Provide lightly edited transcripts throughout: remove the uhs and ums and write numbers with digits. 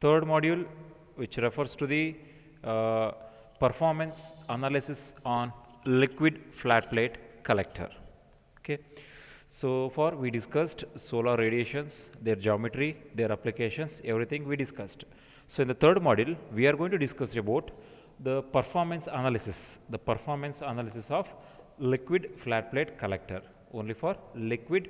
third module, which refers to the uh, performance analysis on liquid flat plate collector. Okay, so far we discussed solar radiations, their geometry, their applications, everything we discussed. So in the third module, we are going to discuss about the performance analysis of liquid flat plate collector, only for liquid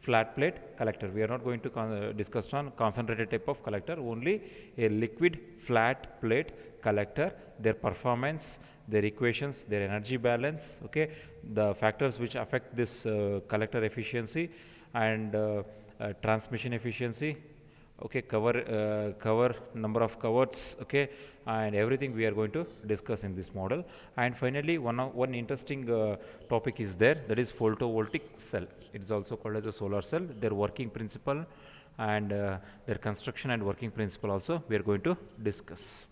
flat plate collector. We are not going to discuss on concentrated type of collector, only a liquid flat plate collector, their performance, their equations, their energy balance, okay, the factors which affect this collector efficiency and transmission efficiency, okay, cover number of coverts, okay, and everything we are going to discuss in this model. And finally, one interesting topic is there, that is photovoltaic cell. It is also called as a solar cell. Their working principle and their construction and working principle also we are going to discuss.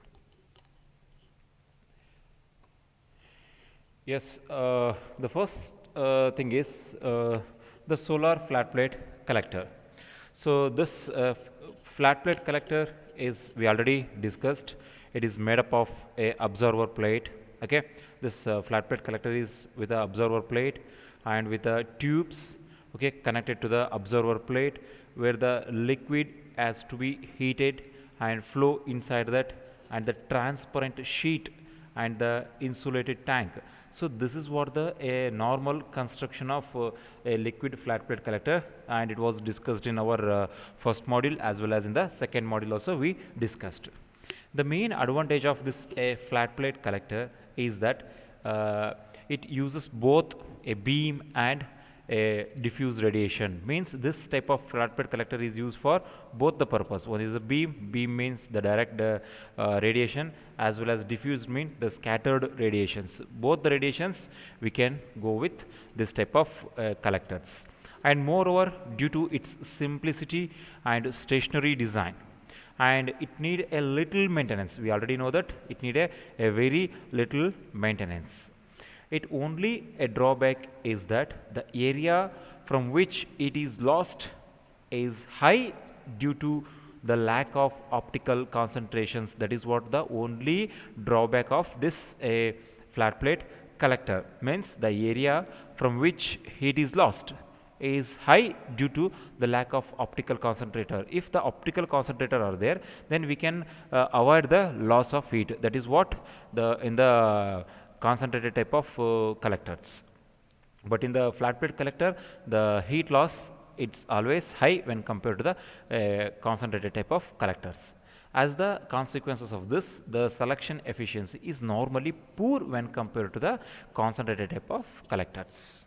Yes, the first thing is the solar flat plate collector. So this flat plate collector is, we already discussed, it is made up of a observer plate. Okay, this flat plate collector is with a observer plate and with tubes, okay, connected to the observer plate, where the liquid has to be heated and flow inside that, and the transparent sheet and the insulated tank. So this is what the normal construction of a liquid flat plate collector, and it was discussed in our first module as well as in the second module also we discussed. The main advantage of this flat plate collector is that it uses both a beam and a diffuse radiation. Means this type of flat plate collector is used for both the purpose. One is a beam means the direct radiation, as well as diffuse means the scattered radiations. Both the radiations we can go with this type of collectors. And moreover, due to its simplicity and stationary design, and it need a little maintenance. We already know that it need a very little maintenance. It only a drawback is that the area from which it is lost is high due to the lack of optical concentrations. That is what the only drawback of this flat plate collector, means the area from which heat is lost is high due to the lack of optical concentrator. If the optical concentrator are there, then we can avoid the loss of heat. That is what in the concentrated type of collectors. But in the flat plate collector, the heat loss, it's always high when compared to the concentrated type of collectors. As the consequences of this, the selection efficiency is normally poor when compared to the concentrated type of collectors.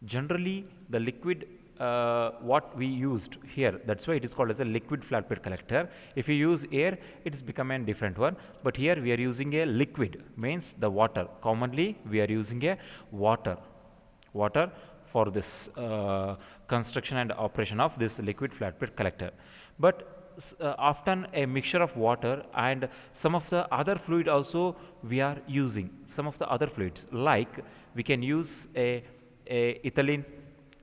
Generally, the liquid what we used here, that's why it is called as a liquid flat plate collector. If you use air, it is become a different one, but here we are using a liquid, means the water. Commonly we are using a water for this construction and operation of this liquid flat plate collector. But often a mixture of water and some of the other fluid also we are using. Some of the other fluids, like we can use a ethylene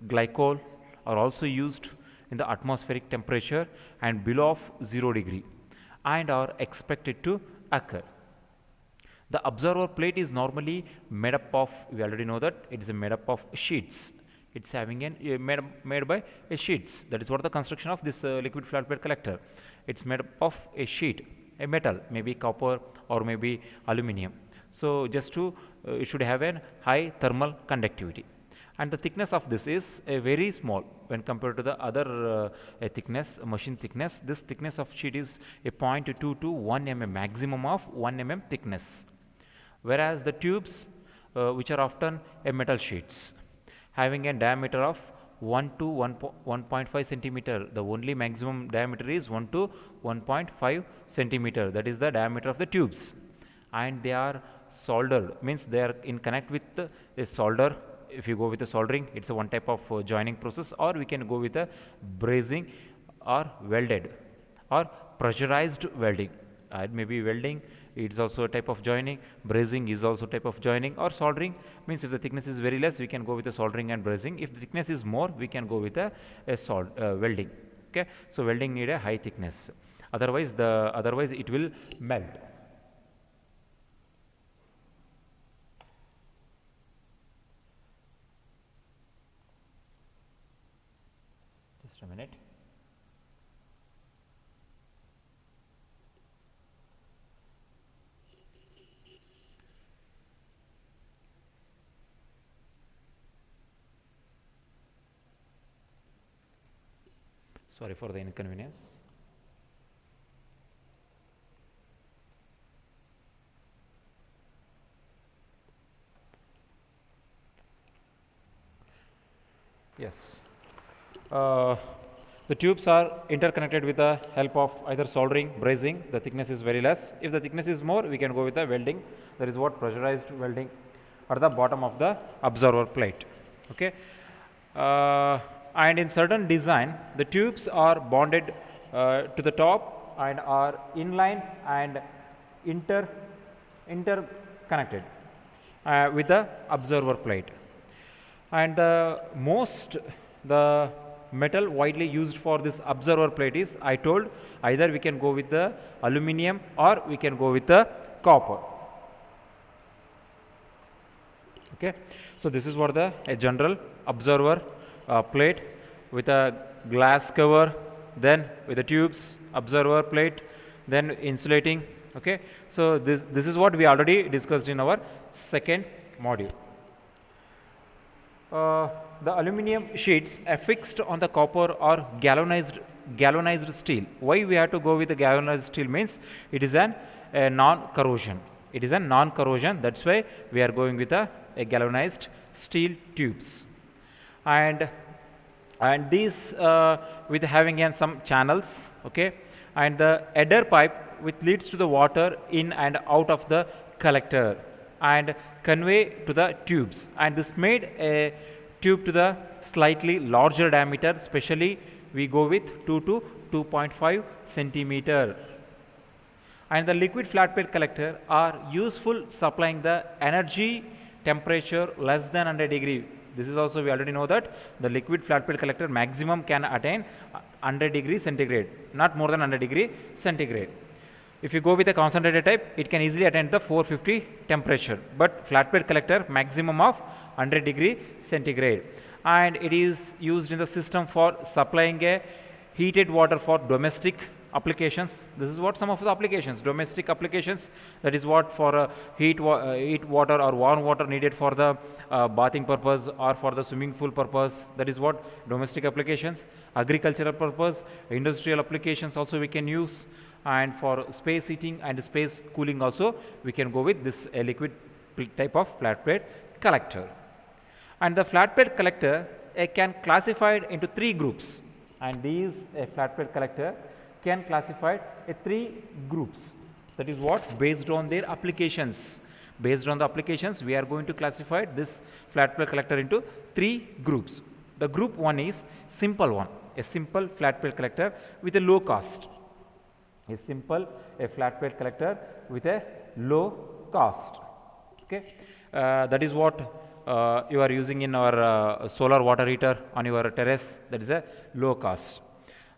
glycol, are also used in the atmospheric temperature and below of 0 degree and are expected to occur. The observer plate is normally made up of, we already know that it is made up of sheets. It's having made by sheets. That is what the construction of this liquid flat plate collector. It's made up of a sheet, a metal, maybe copper or maybe aluminum. So just to it should have a high thermal conductivity. And the thickness of this is very small when compared to the other thickness, machine thickness. This thickness of sheet is a 0.2 to 1 mm, maximum of 1 mm thickness. Whereas the tubes, which are often a metal sheets, having a diameter of 1 to 1.5 centimeter. The only maximum diameter is 1 to 1.5 centimeter. That is the diameter of the tubes. And they are soldered, means they are in connect with a solder. If you go with the soldering, it's a one type of joining process, or we can go with a brazing or welded or pressurized welding. Maybe welding, it's also a type of joining. Brazing is also type of joining, or soldering means if the thickness is very less, we can go with the soldering and brazing. If the thickness is more, we can go with a welding. Okay, so welding need a high thickness. Otherwise it will melt. Just a minute. Sorry for the inconvenience. Yes. The tubes are interconnected with the help of either soldering, brazing. The thickness is very less. If the thickness is more, we can go with the welding. That is what pressurized welding at the bottom of the observer plate. Okay. And in certain design, the tubes are bonded to the top and are inline and interconnected with the observer plate. And the metal widely used for this observer plate is, I told, either we can go with the aluminum or we can go with the copper. Okay, so this is what a general observer plate with a glass cover, then with the tubes, observer plate, then insulating. Okay, so this is what we already discussed in our second module. The aluminum sheets affixed on the copper or galvanized steel. Why we have to go with the galvanized steel means it is a non-corrosion. It is a non-corrosion. That's why we are going with a galvanized steel tubes. And these with having some channels. Okay, and the header pipe which leads to the water in and out of the collector and convey to the tubes, and this made a tube to the slightly larger diameter, especially we go with 2 to 2.5 centimeter. And the liquid flat plate collector are useful supplying the energy temperature less than 100 degree. This is also, we already know that the liquid flat plate collector maximum can attain 100 degree centigrade, not more than 100 degree centigrade. If you go with a concentrated type, it can easily attain the 450 temperature, but flat plate collector maximum of 100 degree centigrade. And it is used in the system for supplying a heated water for domestic applications. This is what some of the applications, domestic applications, that is what for heat water or warm water needed for the bathing purpose or for the swimming pool purpose. That is what domestic applications, agricultural purpose, industrial applications also we can use, and for space heating and space cooling also we can go with this liquid type of flat plate collector. And the flat plate collector can classified into 3 groups, and these flat plate collector can classified in 3 groups. That is what, based on their applications. Based on the applications, we are going to classify this flat plate collector into 3 groups. The group 1 is simple one, a simple flat plate collector with a low cost. A flat plate collector with a low cost. Okay, that is what you are using in our solar water heater on your terrace. That is a low cost.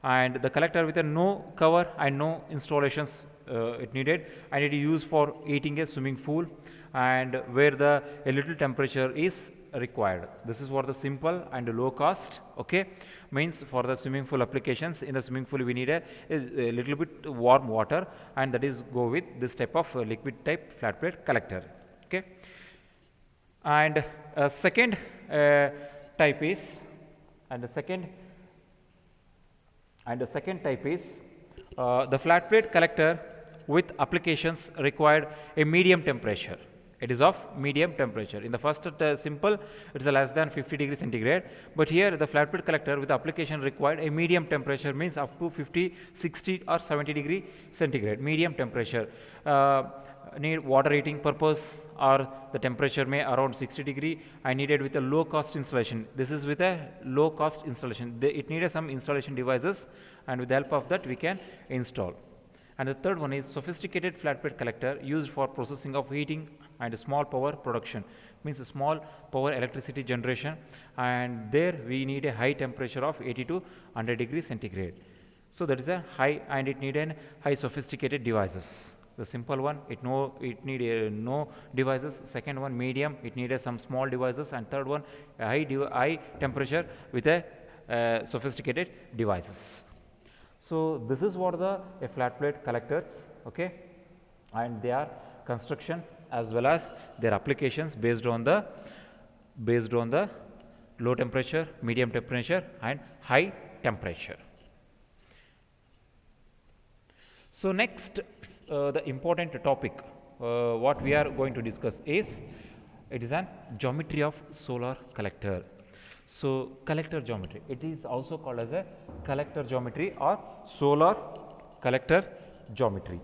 And the collector with a no cover and no installations it needed, and it is used for heating a swimming pool and where a little temperature is required. This is what the simple and low cost. Okay, means for the swimming pool applications, in the swimming pool we need a little bit warm water, and that is go with this type of liquid type flat plate collector. Okay, and second type is the flat plate collector with applications required a medium temperature. It is of medium temperature. In the first simple, it is less than 50 degree centigrade, but here the flat plate collector with application required a medium temperature, means up to 50, 60 or 70 degree centigrade, medium temperature. Need water heating purpose, or the temperature may around 60 degree. I needed with a low cost installation. This is with a low cost installation. It needed some installation devices, and with the help of that we can install. And the third one is sophisticated flat plate collector used for processing of heating and small power production, means a small power electricity generation, and there we need a high temperature of 80 to 100 degree centigrade. So that is a high, and it need an high sophisticated devices. The simple one, it need no devices. Second one, medium, it needed some small devices, and third one, high temperature with a sophisticated devices. So this is what the a flat plate collectors, okay, and their construction as well as their applications based on the low temperature, medium temperature, and high temperature. So next, the important topic what we are going to discuss is, it is an geometry of solar collector. So collector geometry, it is also called as a collector geometry or solar collector geometry.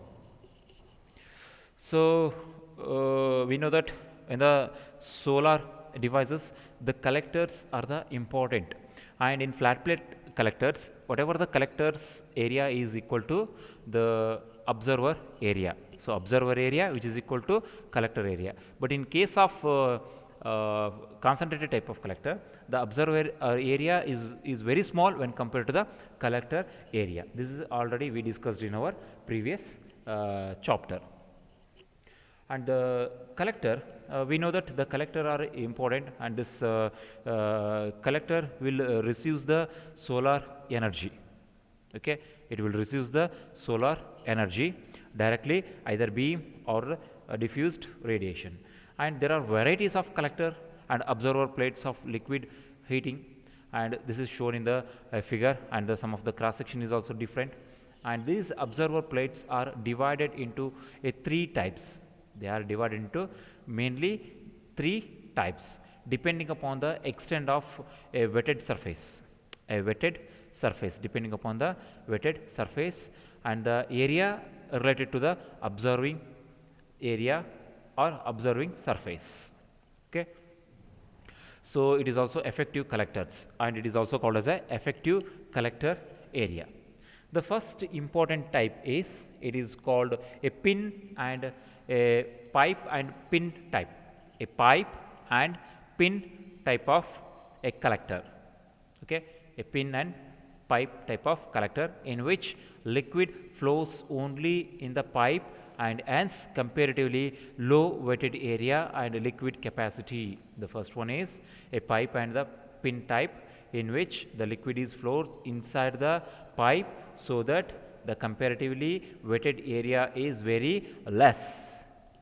So we know that in the solar devices, the collectors are the important, and in flat plate collectors, whatever the collectors area is equal to the observer area. So observer area which is equal to collector area. But in case of concentrated type of collector, the observer area is very small when compared to the collector area. This is already we discussed in our previous chapter. And the collector, we know that the collector are important, and this collector will receive the solar energy. Okay, it will receive the solar energy directly, either beam or diffused radiation. And there are varieties of collector and observer plates of liquid heating, and this is shown in the figure, and the some of the cross section is also different. And these observer plates are divided into three types. They are divided into mainly three types depending upon the extent of a wetted surface. A wetted surface, depending upon the wetted surface, and the area related to the observing area or observing surface. Okay. So it is also effective collectors, and it is also called as a effective collector area. The first important type is, it is called a pin and a pipe and pin type. A pipe and pin type of a collector. Okay, a pin and pipe type of collector in which liquid flows only in the pipe, and hence comparatively low wetted area and liquid capacity. The first one is a pipe and the pin type, in which the liquid is flows inside the pipe, so that the comparatively wetted area is very less.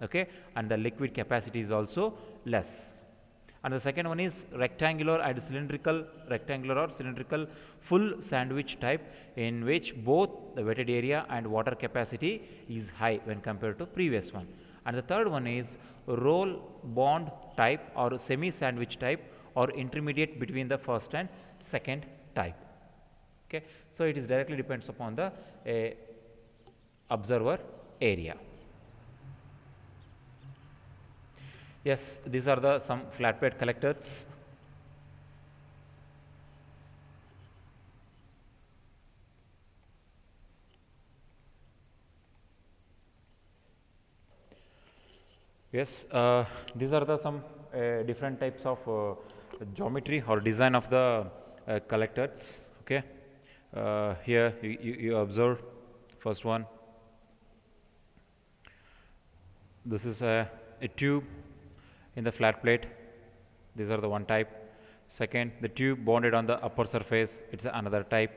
Okay, and the liquid capacity is also less. And the second one is rectangular and cylindrical, rectangular or cylindrical full sandwich type, in which both the wetted area and water capacity is high when compared to previous one. And the third one is roll bond type or semi sandwich type, or intermediate between the first and second type. Okay, so it is directly depends upon the observer area. Yes, these are the some flat plate collectors. Yes, these are the some different types of geometry or design of the collectors. Okay, here you observe first one. This is a tube in the flat plate. These are the one type. Second, the tube bonded on the upper surface, it's another type.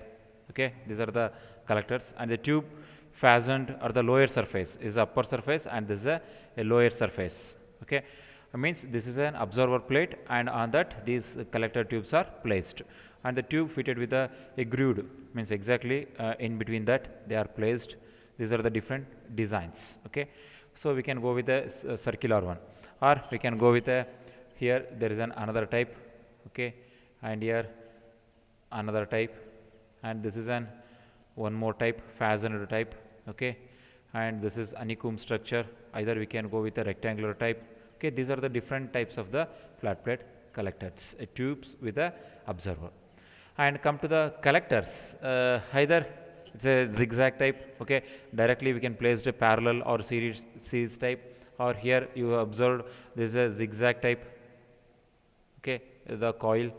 Okay, these are the collectors. And the tube fastened or the lower surface is the upper surface, and this is a lower surface. Okay, means this is an observer plate, and on that these collector tubes are placed, and the tube fitted with a grooved, means exactly in between that they are placed. These are the different designs. Okay, so we can go with a circular one, or we can go with a, here there is another type. Okay, and here another type, and this is an one more type, fastened type. Okay, and this is honeycomb structure. Either we can go with a rectangular type. Okay, these are the different types of the flat plate collectors, tubes with a observer. And come to the collectors, either it's a zigzag type. Okay, directly we can place a parallel or series type, or here you observed this is a zigzag type. Okay, the coil,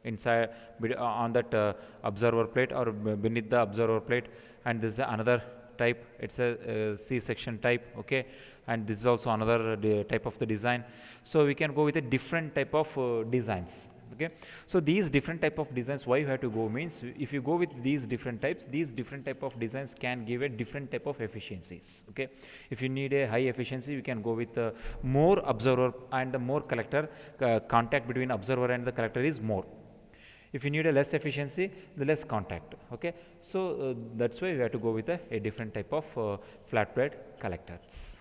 inside on that observer plate or beneath the observer plate. And this is another type, it's a C-section type, okay, and this is also another type of the design. So we can go with a different type of designs, okay. So these different type of designs, why you have to go means, if you go with these different types, these different type of designs can give a different type of efficiencies, okay. If you need a high efficiency, you can go with more observer and the more collector, contact between observer and the collector is more. If you need a less efficiency, the less contact, okay. So that's why we have to go with a different type of flat plate collectors.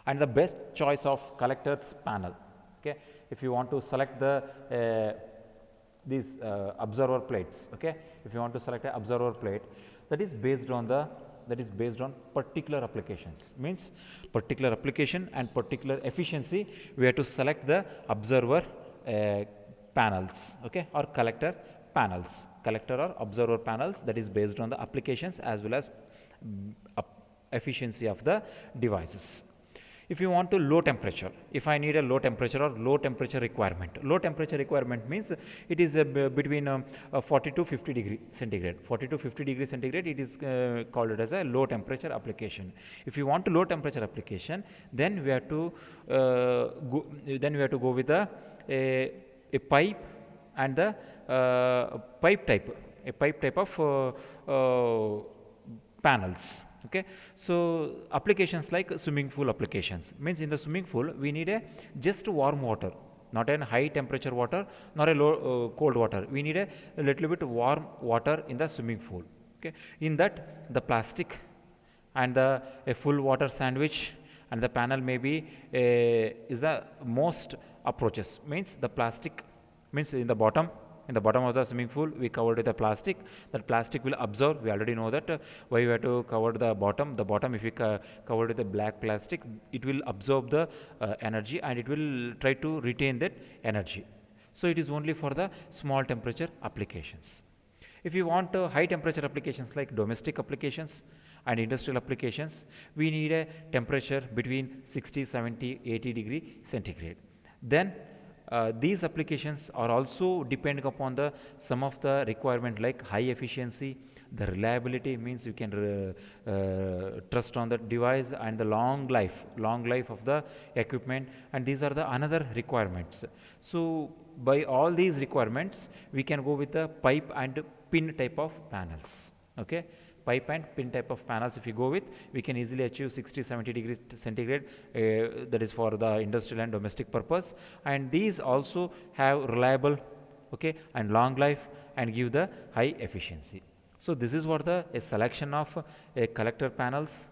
And the best choice of collectors panel, okay. If you want to select the these observer plates, okay, if you want to select an observer plate, that is based on particular applications, means particular application and particular efficiency, we have to select the observer panels, okay, or collector panels, collector or observer panels, that is based on the applications as well as efficiency of the devices. If you want to low temperature, if I need a low temperature or low temperature requirement means it is between 40 to 50 degree centigrade. 40 to 50 degree centigrade, it is called as a low temperature application. If you want to low temperature application, then we have to go with a pipe and the pipe type of panels. Okay, so applications like swimming pool applications means in the swimming pool we need a just warm water, not a high temperature water, not a low cold water. We need a little bit warm water in the swimming pool. Okay, in that the plastic and a full water sandwich and the panel maybe is the most approaches. Means the plastic means in the bottom of the swimming pool we covered with the plastic. That plastic will absorb, we already know that why we have to cover the bottom. The bottom, if we cover with the black plastic, it will absorb the energy and it will try to retain that energy. So it is only for the small temperature applications. If you want high temperature applications like domestic applications and industrial applications, we need a temperature between 60, 70, 80 degree centigrade. Then these applications are also depending upon the some of the requirement like high efficiency, the reliability means you can trust on the device, and the long life of the equipment, and these are the another requirements. So by all these requirements we can go with the pipe and pin type of panels. Okay, pipe and pin type of panels if you go with, we can easily achieve 60-70 degrees centigrade, that is for the industrial and domestic purpose, and these also have reliable, okay, and long life and give the high efficiency. So this is what a selection of collector panels,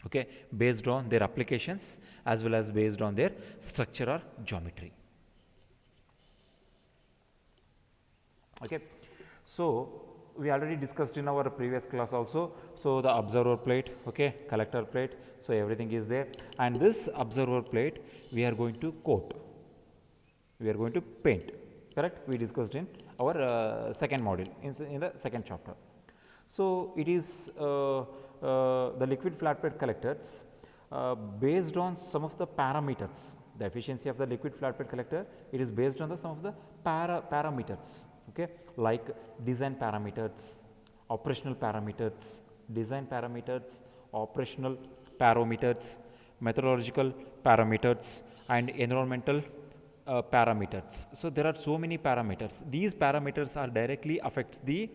okay, based on their applications as well as based on their structure or geometry. Okay, so we already discussed in our previous class also. So the observer plate, okay, collector plate, so everything is there, and this observer plate we are going to coat, we are going to paint, correct? We discussed in our second module, in the second chapter. So it is the liquid flat plate collectors based on some of the parameters. The efficiency of the liquid flat plate collector, it is based on the some of the parameters, okay, like design parameters, operational parameters, design parameters, operational parameters, methodological parameters, and environmental parameters. So there are so many parameters. These parameters are directly affect the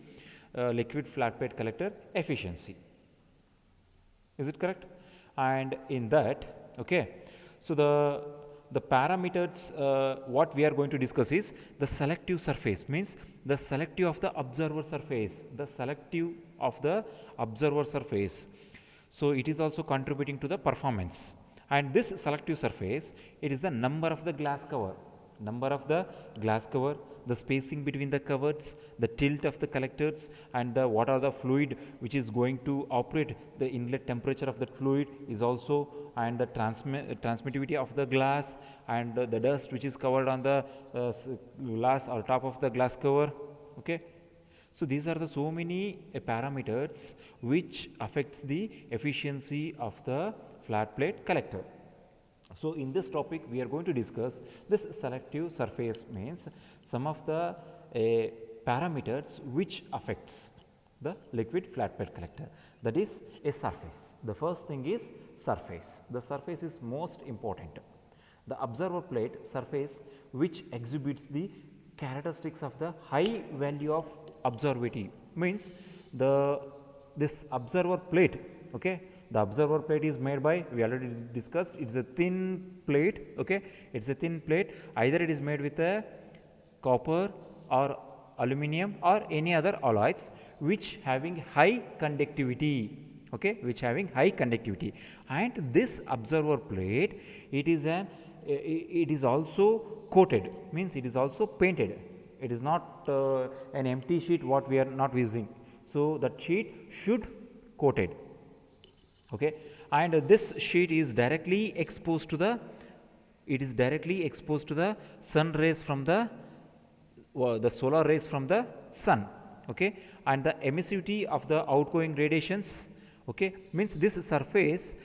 liquid flat plate collector efficiency. Is it correct? And in that, okay, so the parameters what we are going to discuss is the selective surface, means the selective of the observer surface, the selective of the observer surface. So it is also contributing to the performance, and this selective surface, it is the number of the glass cover, the spacing between the covers, the tilt of the collectors, and the what are the fluid which is going to operate, the inlet temperature of the fluid is also, and the transmittivity of the glass, and the dust which is covered on the glass or top of the glass cover. Okay, so these are the so many parameters which affects the efficiency of the flat plate collector. So in this topic we are going to discuss this selective surface means some of the parameters which affects the liquid flat plate collector, that is a surface. The first thing is surface. The surface is most important. The observer plate surface which exhibits the characteristics of the high value of observability means this observer plate, okay, the observer plate is made by, we already discussed, it is a thin plate, okay, it is a thin plate, either it is made with a copper or aluminum or any other alloys which having high conductivity, okay, which having high conductivity. And this observer plate, it is also coated, means it is also painted, it is not an empty sheet what we are not using. So that sheet should coated, okay, and this sheet is directly exposed to the, it is directly exposed to the sun rays from the solar rays from the sun, okay, and the emissivity of the outgoing radiations, okay, means this surface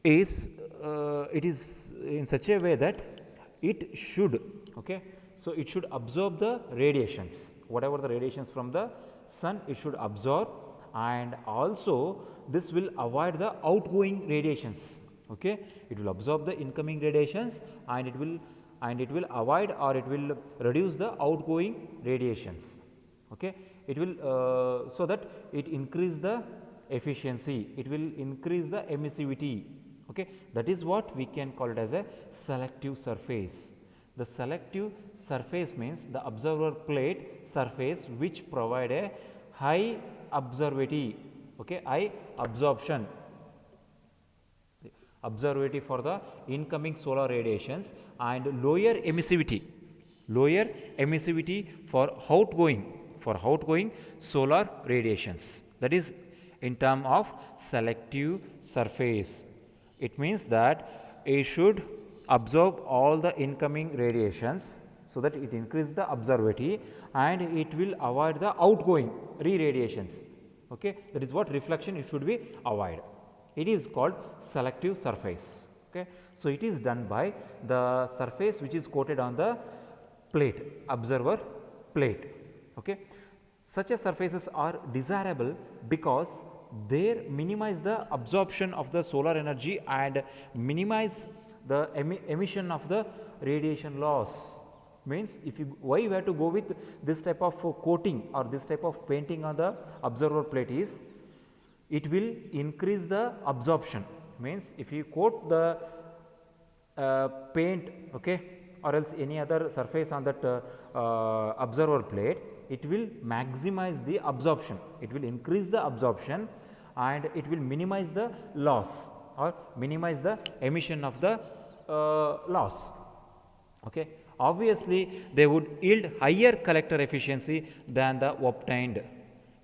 is it is in such a way that it should, okay, so it should absorb the radiations, whatever the radiations from the sun it should absorb, and also this will avoid the outgoing radiations, okay, it will absorb the incoming radiations and it will avoid or it will reduce the outgoing radiations, okay, it will so that it increase the efficiency, it will increase the emissivity, okay, that is what we can call it as a selective surface. The selective surface means the observer plate surface which provide a high observability, okay, high absorption, observability for the incoming solar radiations and lower emissivity for outgoing solar radiations, that is in term of selective surface. It means that it should absorb all the incoming radiations so that it increase the observability and it will avoid the outgoing re-radiations, okay, that is what reflection it should be avoid. It is called selective surface, okay. So it is done by the surface which is coated on the plate, observer plate, okay. Such as surfaces are desirable because they minimize the absorption of the solar energy and minimize the emission of the radiation loss. Means if you, why you have to go with this type of coating or this type of painting on the observer plate is, it will increase the absorption. Means if you coat the paint, okay, or else any other surface on that observer plate, it will maximize the absorption, it will increase the absorption and it will minimize the loss or minimize the emission of the loss, okay. Obviously they would yield higher collector efficiency than the obtained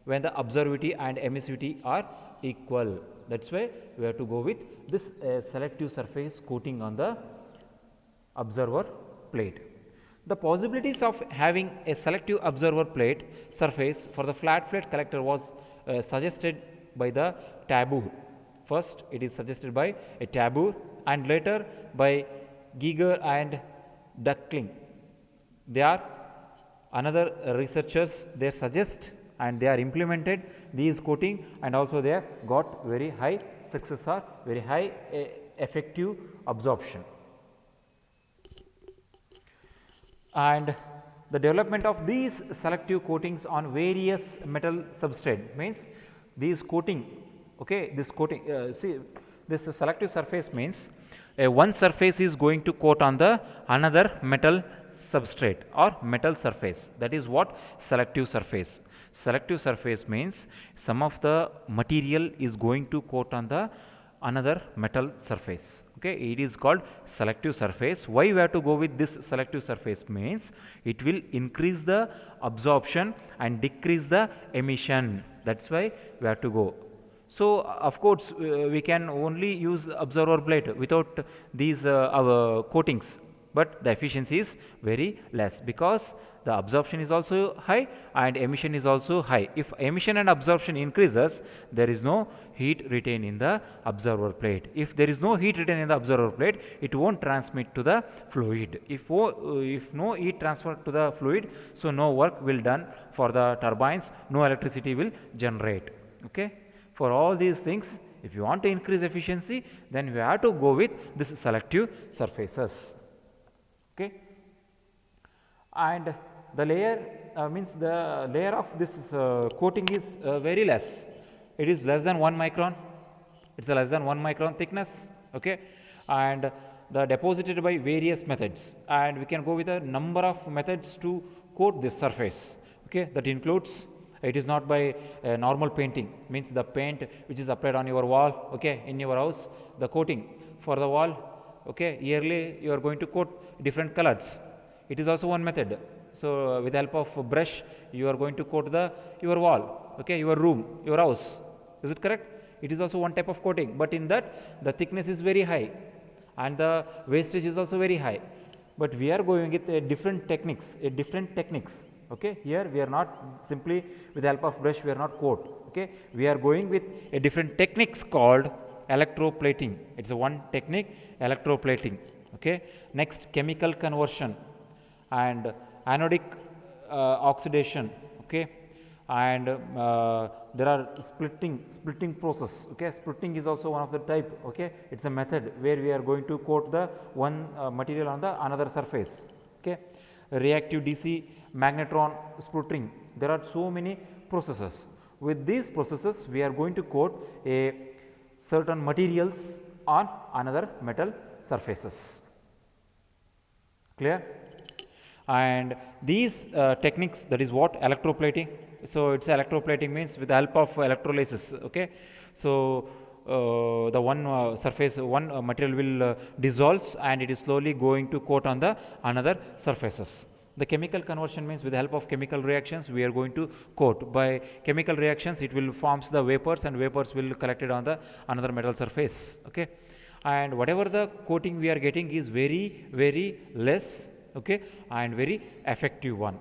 when the observability and emissivity are equal. That is why we have to go with this selective surface coating on the observer plate. The possibilities of having a selective observer plate surface for the flat plate collector was suggested by the Tabor. First it is suggested by a Tabor and later by Giger and Duckling. They are another researchers, they suggest and they are implemented these coating and also they got very high success or very high effective absorption. And the development of these selective coatings on various metal substrate means these coating, okay, this coating see this selective surface means one surface is going to coat on the another metal substrate or metal surface, that is what selective surface. Selective surface means some of the material is going to coat on the another metal surface, okay, it is called selective surface. Why we have to go with this selective surface means it will increase the absorption and decrease the emission, that is why we have to go. So of course we can only use observer plate without these coatings, but the efficiency is very less because the absorption is also high and emission is also high. If emission and absorption increases, there is no heat retained in the observer plate. If there is no heat retained in the observer plate, it won't transmit to the fluid. If no heat transferred to the fluid, so no work will done for the turbines, no electricity will generate. Okay, for all these things, if you want to increase efficiency, then we have to go with this selective surfaces. Okay, and the layer means the layer of this coating is very less. It is less than 1 micron. It's a less than 1 micron thickness. Okay, and the deposited by various methods, and we can go with a number of methods to coat this surface. Okay, that includes, it is not by normal painting, means the paint which is applied on your wall, okay, in your house, the coating for the wall, okay, yearly you are going to coat different colors. It is also one method. So with the help of brush, you are going to coat your wall, okay, your room, your house. Is it correct? It is also one type of coating, but in that the thickness is very high and the wastage is also very high. But we are going with different techniques, okay. Here we are not simply with the help of brush, we are not coat, okay. We are going with a different techniques called electroplating. It's a one technique, electroplating, okay. Next, chemical conversion and anodic oxidation, okay, and there are splitting process, okay. Splitting is also one of the type, okay. It's a method where we are going to coat the one material on the another surface, okay. Reactive DC magnetron sputtering, there are so many processes. With these processes, we are going to coat a certain materials on another metal surfaces. Clear? And these techniques, that is what electroplating. So it's electroplating means with the help of electrolysis, okay. So the one surface, one material will dissolves and it is slowly going to coat on the another surfaces. The chemical conversion means with the help of chemical reactions we are going to coat. By chemical reactions it will forms the vapors and vapors will collected on the another metal surface, okay. And whatever the coating we are getting is very less, okay, and very effective one.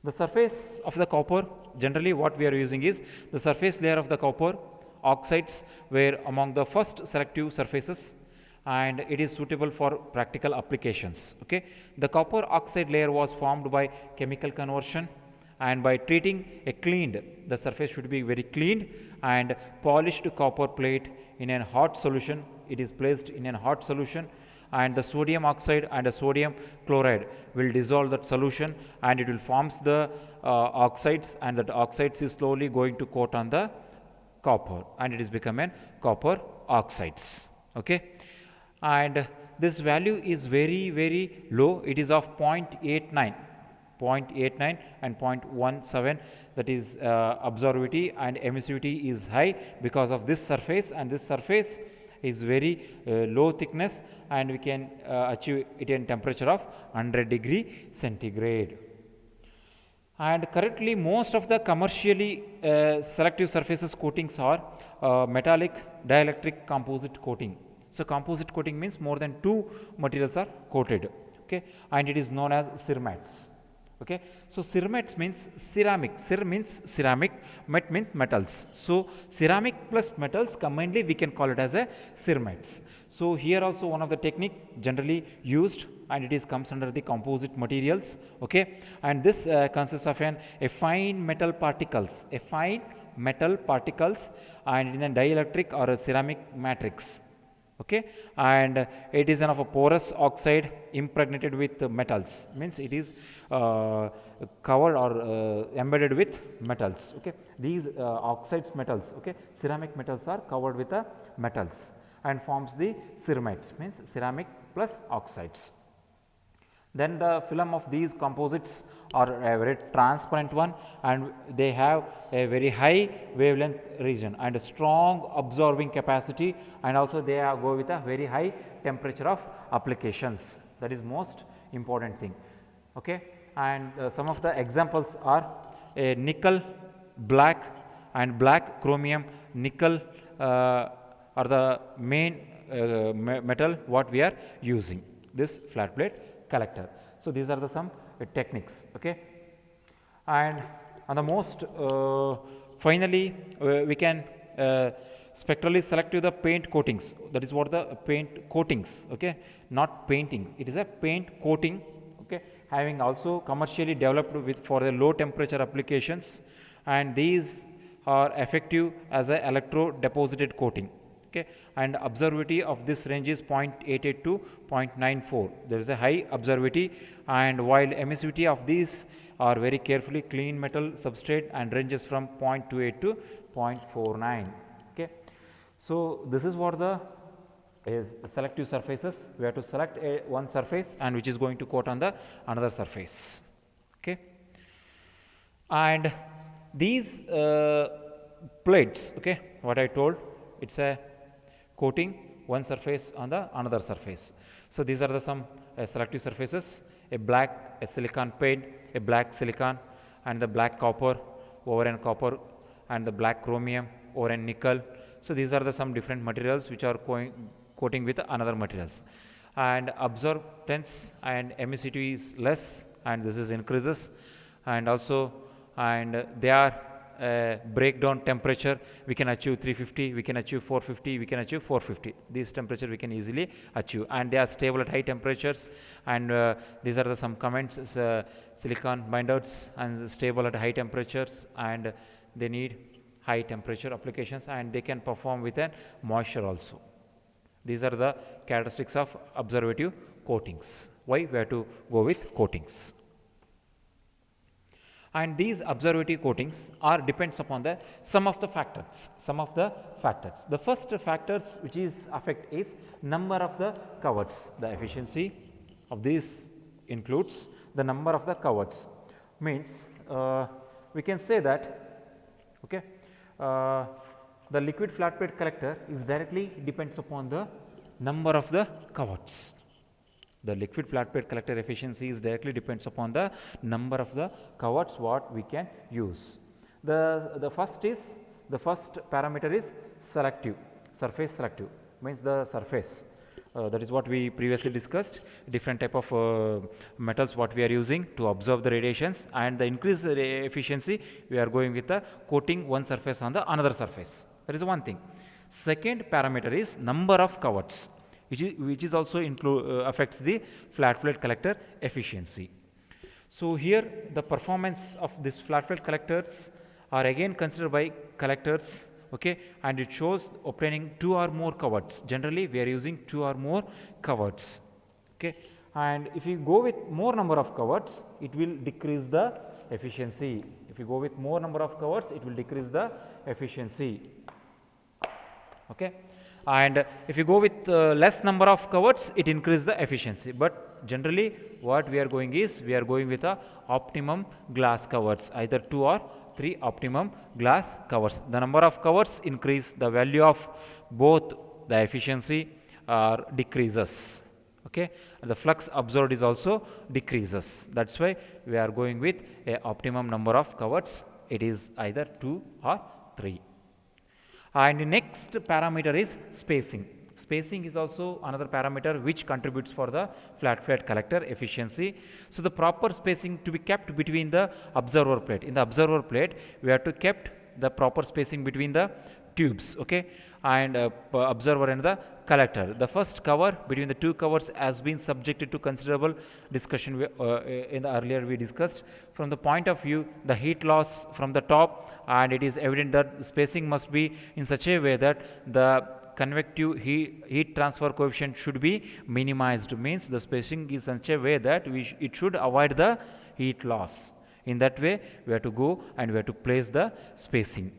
The surface of the copper, generally what we are using is the surface layer of the copper oxides were among the first selective surfaces and it is suitable for practical applications, okay. The copper oxide layer was formed by chemical conversion, and by treating a cleaned, the surface should be very cleaned and polished copper plate in a hot solution. It is placed in a hot solution and the sodium oxide and the sodium chloride will dissolve that solution and it will forms the oxides, and that oxides is slowly going to coat on the copper and it is become an copper oxides, okay. And this value is very low. It is of 0.89 and 0.17, that is absorptivity and emissivity is high because of this surface, and this surface is very low thickness and we can achieve it in temperature of 100 degree centigrade. And currently most of the commercially selective surfaces coatings are metallic dielectric composite coating. So composite coating means more than two materials are coated, okay, and it is known as CIRMATs, okay. So CIRMATs means ceramic, CIR means ceramic, MET means metals. So ceramic plus metals combinedly we can call it as a CIRMATs. So here also one of the technique generally used and it is comes under the composite materials, okay, and this consists of a fine metal particles, and in a dielectric or a ceramic matrix, okay, and it is of a porous oxide impregnated with metals, means it is covered or embedded with metals, okay. These oxides metals, okay, ceramic metals are covered with the metals and forms the CIRMATs, means ceramic plus oxides. Then the film of these composites are a very transparent one and they have a very high wavelength region and a strong absorbing capacity, and also they go with a very high temperature of applications. That is most important thing, okay. And some of the examples are a nickel black and black chromium nickel are the main metal what we are using, this flat plate collector. So these are the some techniques. Okay, and on the most finally we can spectrally selective the paint coatings. That is what the paint coatings. Okay, not painting, it is a paint coating. Okay, having also commercially developed with for the low temperature applications, and these are effective as a electro deposited coating. Okay, and observability of this range is 0.88 to 0.94. There is a high observability, and while emissivity of these are very carefully clean metal substrate and ranges from 0.28 to 0.49. Okay, so this is what the is selective surfaces. We have to select one surface and which is going to coat on the another surface. Okay, and these plates, okay, what I told, it's a coating one surface on the another surface. So these are the some selective surfaces: a black, a silicon paint, a black silicon, and the black copper over and copper, and the black chromium over and nickel. So these are the some different materials which are coating with another materials, and absorbance and emissivity is less, and this is increases, and also and they are breakdown temperature we can achieve 350, we can achieve 450, we can achieve 450. These temperature we can easily achieve, and they are stable at high temperatures, and these are the some comments. Silicon binders and stable at high temperatures, and they need high temperature applications, and they can perform with a moisture also. These are the characteristics of observative coatings. Why we have to go with coatings? And these observative coatings are depends upon the some of the factors. The first factors which is affect is number of the coverts. The efficiency of this includes the number of the coverts. Means we can say that, okay, the liquid flat plate collector is directly depends upon the number of the coverts. The liquid flat plate collector efficiency is directly depends upon the number of the coverts what we can use. The first parameter is selective, surface selective, means the surface. That is what we previously discussed, different type of metals what we are using to absorb the radiations, and the increased efficiency we are going with the coating one surface on the another surface. That is one thing. Second parameter is number of coverts, which is also affects the flat plate collector efficiency. So here the performance of this flat plate collectors are again considered by collectors, okay, and it shows obtaining 2 or more coverts. Generally we are using 2 or more coverts, okay, and if you go with more number of coverts it will decrease the efficiency. If you go with more number of coverts it will decrease the efficiency, okay, and if you go with less number of coverts it increases the efficiency. But generally what we are going is we are going with a optimum glass covers, either 2 or 3 optimum glass covers. The number of covers increase, the value of both the efficiency decreases, okay, and the flux absorbed is also decreases. That's why we are going with a optimum number of covers. It is either 2 or 3. And the next parameter is spacing. Spacing is also another parameter which contributes for the flat plate collector efficiency. So the proper spacing to be kept between the observer plate. In the observer plate we have to kept the proper spacing between the tubes, okay, and observer and the collector. The first cover between the two covers has been subjected to considerable discussion. In the earlier we discussed from the point of view the heat loss from the top, and it is evident that spacing must be in such a way that the convective heat transfer coefficient should be minimized. Means the spacing is such a way that it should avoid the heat loss. In that way we have to go and we have to place the spacing,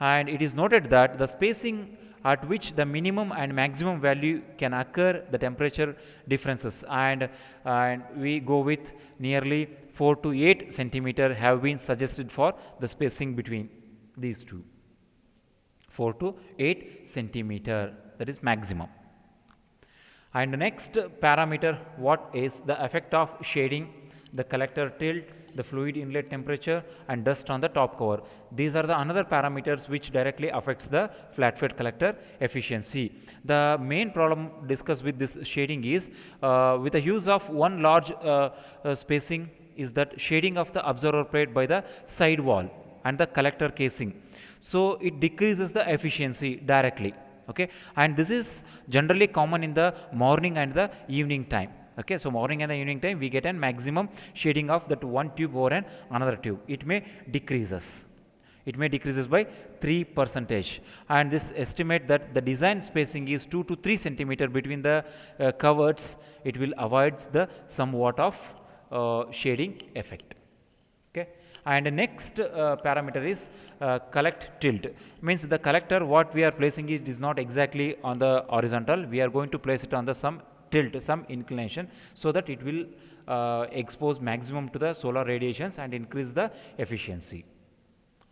and it is noted that the spacing at which the minimum and maximum value can occur, the temperature differences, and we go with nearly 4 to 8 centimeter have been suggested for the spacing between these two. 4 to 8 centimeter, that is maximum. And the next parameter, what is the effect of shading the collector tilt the fluid inlet temperature, and dust on the top cover. These are the another parameters which directly affects the flat plate collector efficiency. The main problem discussed with this shading is with the use of one large spacing is that shading of the observer plate by the side wall and the collector casing. So it decreases the efficiency directly. Okay, and this is generally common in the morning and the evening time. Okay, so morning and the evening time we get a maximum shading of that one tube over another tube. It may decreases. It may decreases by 3%, and this estimate that the design spacing is 2 to 3 centimeter between the covers. It will avoid the somewhat of shading effect. Okay, and the next parameter is collect tilt. Means the collector what we are placing is not exactly on the horizontal. We are going to place it on the some tilt, some inclination, so that it will expose maximum to the solar radiations and increase the efficiency.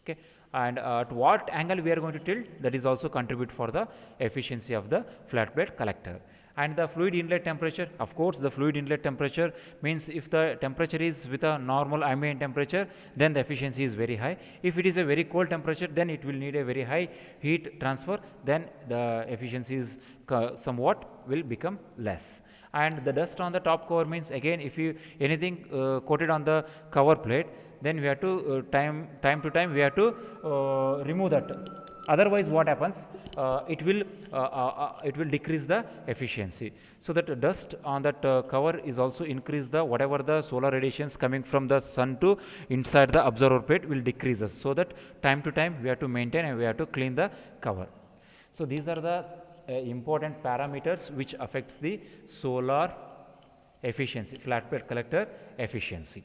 Okay, and at what angle we are going to tilt, that is also contribute for the efficiency of the flat plate collector. And the fluid inlet temperature, of course the fluid inlet temperature means if the temperature is with a normal ambient temperature, then the efficiency is very high. If it is a very cold temperature, then it will need a very high heat transfer, then the efficiency is somewhat will become less. And the dust on the top cover means, again, if you anything coated on the cover plate, then we have to time to time we have to remove that. Otherwise what happens, it will decrease the efficiency. So that dust on that cover is also increase the whatever the solar radiations coming from the sun to inside the observer plate will decreases. So that time to time we have to maintain and we have to clean the cover. So these are the important parameters which affects the solar efficiency, flat plate collector efficiency.